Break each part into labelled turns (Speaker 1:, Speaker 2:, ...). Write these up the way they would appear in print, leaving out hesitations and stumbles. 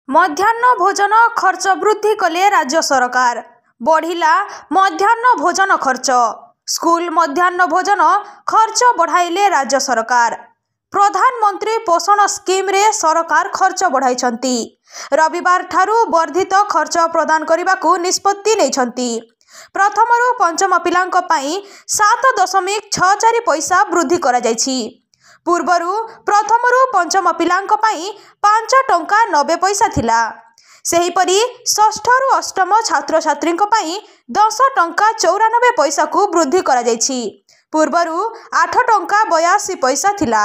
Speaker 1: मध्याह्न भोजन खर्च वृद्धि कले राज्य सरकार। बढ़िला मध्याह्न भोजन खर्च। स्कूल मध्याह्न भोजन खर्च बढ़ाइले राज्य सरकार। प्रधानमंत्री पोषण स्कीम रे सरकार खर्च बढ़ाइछंती। रविवार ठारू वर्धित खर्च प्रदान करने निष्पत्ति नैछंती। प्रथमरु पंचम पिलांक पई 7.64 पैसा वृद्धि करा जायछि। पूर्वरु प्रथमरु पंचम पिलांक पई 5 टंका 90 पैसा थिला। सेहीपरि षष्ठरु अष्टम छात्र छात्रींक पई 10 टंका 94 पैसा को वृद्धि करा जायछि। पूर्वरु 8 टंका 82 पैसा थिला।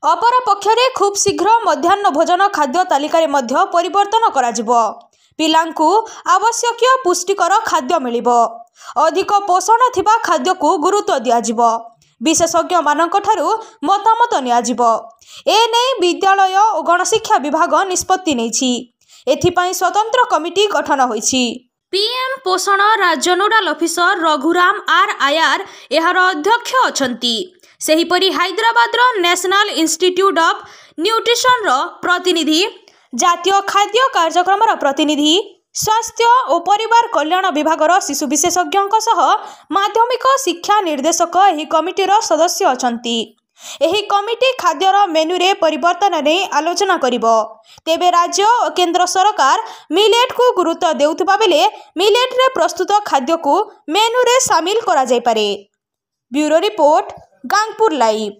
Speaker 1: अपर पक्षरे खूब शीघ्र मध्याह्न भोजन खाद्य तालिका मध्य परिवर्तन करा जिवो। पिलांकु आवश्यक पुष्टिकर खाद्य मिलिबो। अधिक पोषण थिबा खाद्य को गुरुत्व दिया जिवो। विशेषज्ञ मानक ठारू मतामत नियाजिबो। एने विद्यालय और गणशिक्षा विभाग निष्पत्ति नेछि। एथिपाई स्वतंत्र कमिटी गठन होइछि। पीएम पोषण राज्य नोडाल ऑफिसर रघुराम आर आयार एहार अध्यक्ष अछंती। सेहीपरि हैदराबादर नेशनल इंस्टीट्यूट ऑफ न्यूट्रिशन रो प्रतिनिधि, जातीय खाद्य कार्यक्रम प्रतिनिधि, स्वास्थ्य और परिवार कल्याण विभागर शिशु विशेषज्ञों सह माध्यमिक शिक्षा निर्देशक एही कमिटीर सदस्य अछंती। एही कमिटी खाद्यर मेन्यू रे परिवर्तन ने आलोचना करिवो। तेबे राज्य और केंद्र सरकार मिलेट को गुरुत्व देउथबा बेले मिलेट रे प्रस्तुत खाद्य को मेन्यू रे शामिल करा जाय पारे। Bureau report, Gangpur live.